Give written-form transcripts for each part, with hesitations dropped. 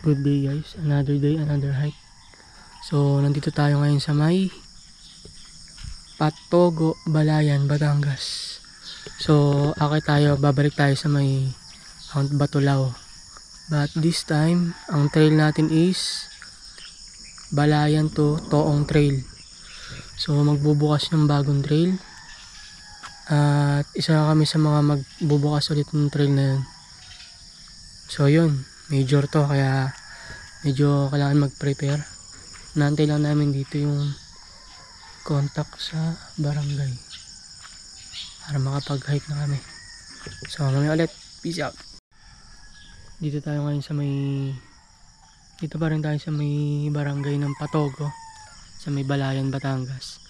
Good day guys, another day, another hike. So nandito tayo ngayon sa may Patogo, Balayan, Batangas. So babalik tayo sa may Mount Batulao. But this time, ang trail natin is Balayan to Toong Trail. So magbubukas ng bagong trail. At isa kami sa mga magbubukas ulit ng trail na yun. So yun, major to kaya medyo kailangan mag-prepare. Naantay lang namin dito yung contact sa barangay para makapag-hike na kami. So mamaya ulit, peace out. Dito pa rin tayo sa may barangay ng Patogo sa may Balayan, Batangas.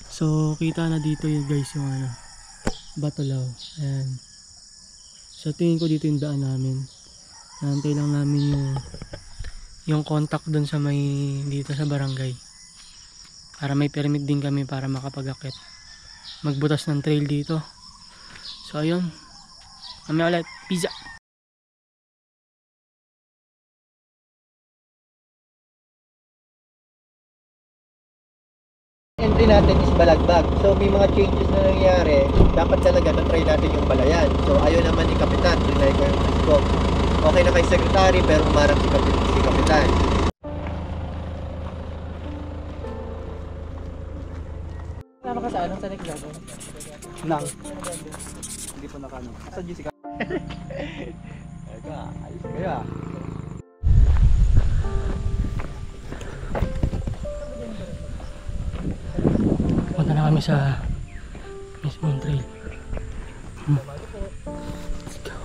So kita na dito yung guys yung Batulao. Ayan. So tingin ko dito yung daan namin. Naantay lang namin yung contact dun sa may dito sa barangay para may permit din kami para makapag-akit magbutas ng trail dito. So ayun, kami ulit, pizza. Entry natin is Balagbag. So may mga changes na nangyari. Dapat talaga na-try natin yung Balayan. So ayaw naman ni Kapitan, trinay ko yung ko. Okay na kay Secretary pero umarap si Kapitan. Tama ka sa anong sa next level? Nang. Hindi pa nakano. Sa Jessica. Eka, ayos kaya. Punta na kami sa mismong trail. Let's go.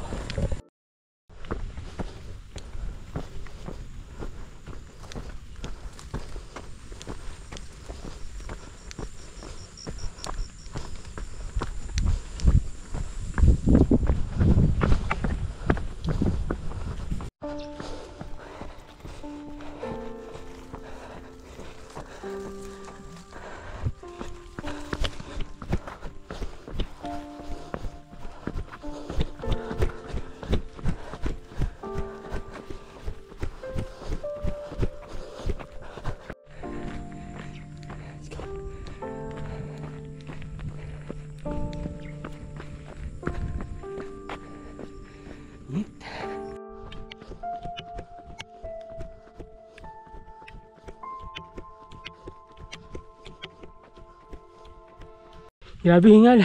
Grabe hingal.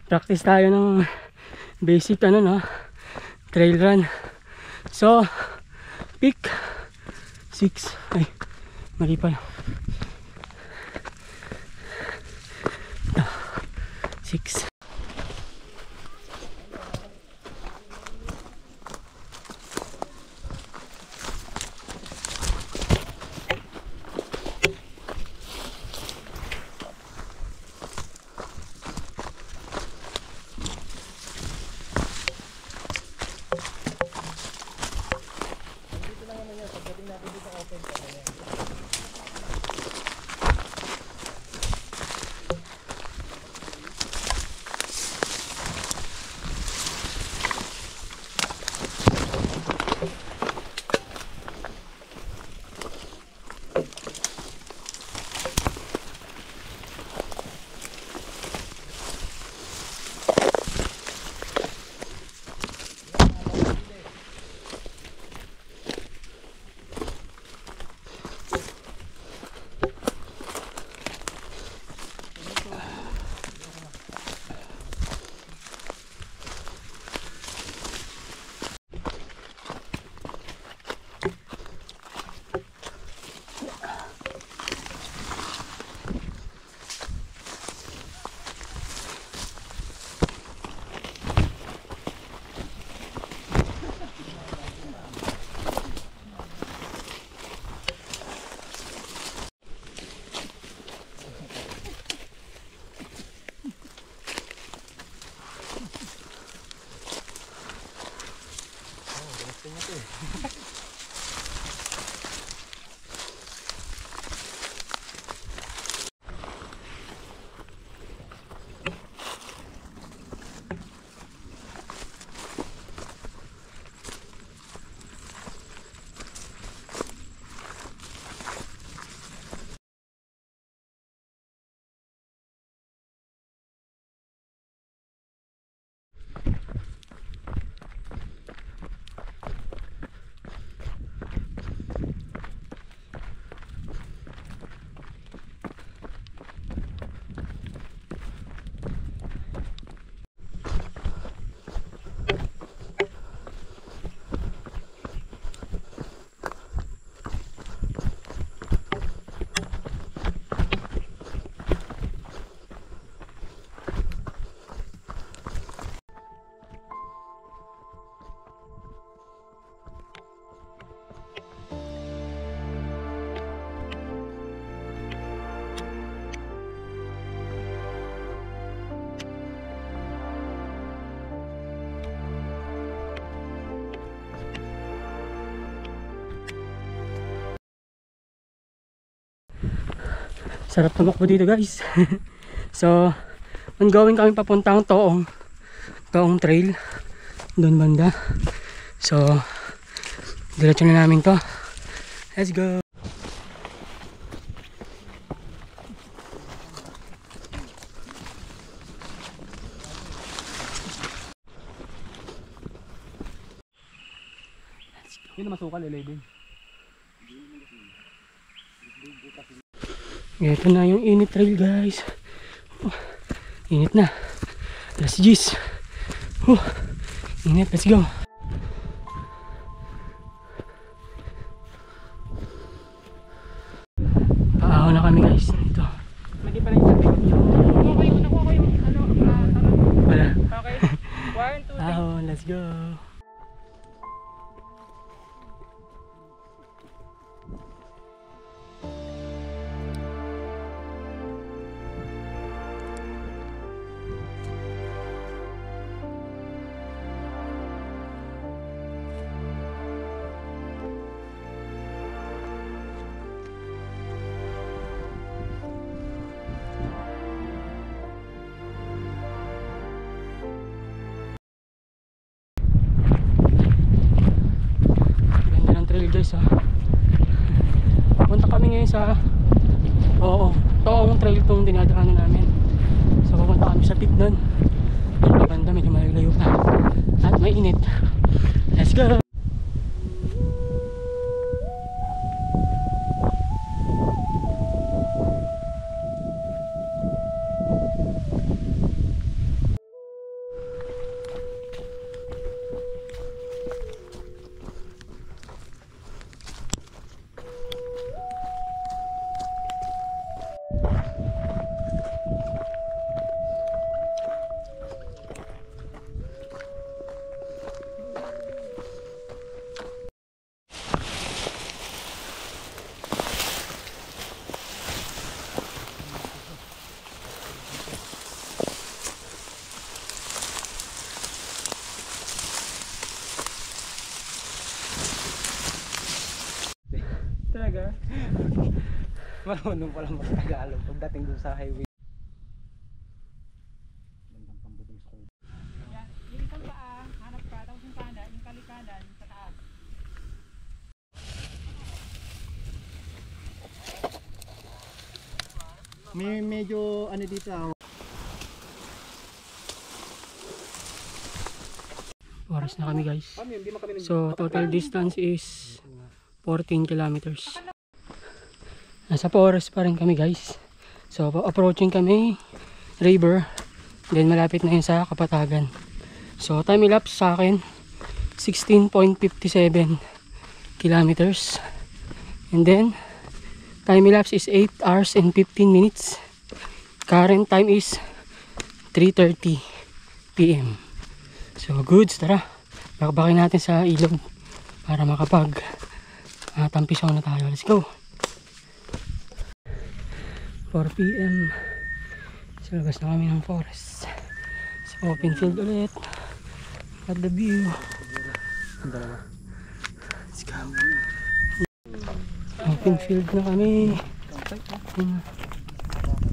Practice tayo ng basic trail run. So peak 6. Ay, mali pala. 6. Sarap tumakbo dito guys. So, ongoing kami papuntang Toong Trail. Doon banda. So, diretso na namin to. Let's go! Yun na masukal, din. Ito na yung init trail guys. Init na. Alas 10. Init, let's go. Paahaw na kami guys. Ito. Hindi pala yung sabi. Nakuha ko yung Wala. Okay. 1, 2, 3. Paahaw, let's go. Guys ha. Punta kami ngayon sa Toong Trail itong dinadaanan namin. So pupunta kami sa tip nun. Yung banda medyo malayo pa. At may init. Let's go! Talaga? Marunong pala mag-Tagalog pagdating dun sa highway. Yung isang paa, hanap ka, tapos yung kanan, yung kalikadan sa taas. May medyo ano dito Oras na kami guys. So total distance is 14 kilometers. Nasa forest pa rin kami guys. So approaching kami river. Then malapit na yun sa Kapatagan. So time elapse sa akin 16.57 kilometers. And then time elapse is 8 hours and 15 minutes. Current time is 3:30 PM. So goods, tara. Bakbakin natin sa ilog para makapag tampisaw na tayo. Let's go. 4 PM. So labas na kami ng forest. Sa open field ulit. At the view. Let's go. Open field na kami.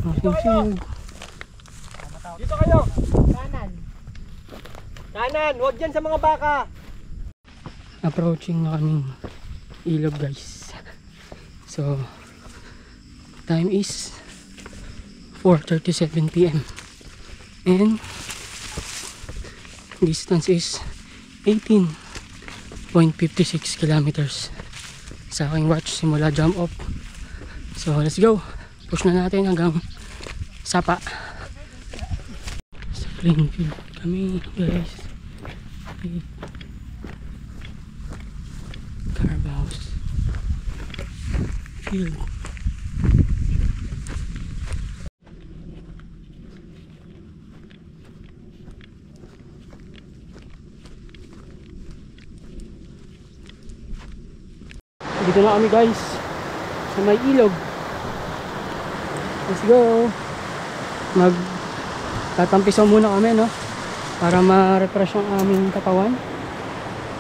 Open field. Dito kayo! Kanan! Huwag dyan sa mga baka! Approaching na kaming ilog guys. So time is 4:37 PM and distance is 18.56 kilometers sa aking watch simula jump off. So let's go, push na natin hanggang Sapa. Sa plain field kami guys. Carbouse field. Dito na kami guys sa may ilog. Let's go. Tatampisaw muna kami, no, para ma-refresh ang aming katawan.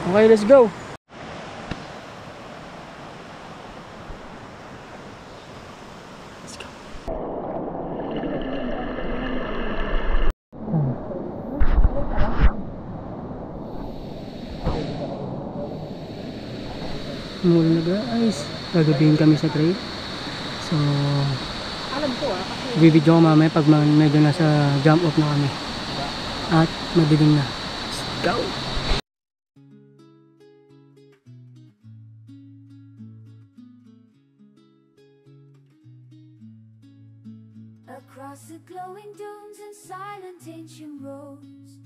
Okay, let's go. Let's go. Umulan na guys. Gagabihin kami sa trail. So, Alam ko kasi bibidyo ko mamaya pag medyo nasa jump off na kami. At madilim na. Let's go! Across the glowing dunes and silent ancient roads,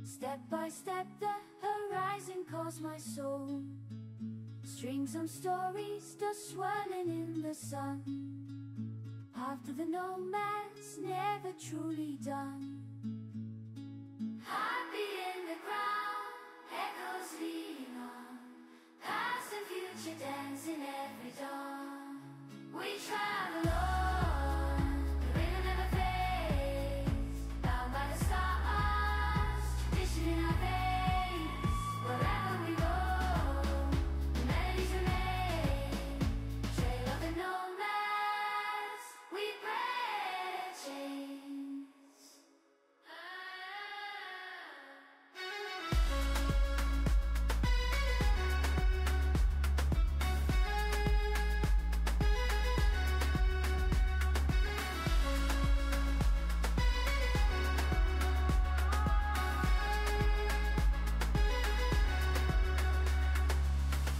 step by step the horizon calls my soul. Strings of stories still swirling in the sun, after the nomad's never truly done. Heartbeat in the ground, echoes leading on, past and future dancing every dawn. We travel on, the rhythm never fades, bound by the stars, tradition in our veins. Wherever we go, the melodies remain, trail of the nomads, we break chains.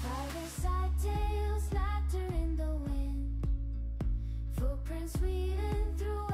Fireside tales, laughter in the wind, footprints weaving through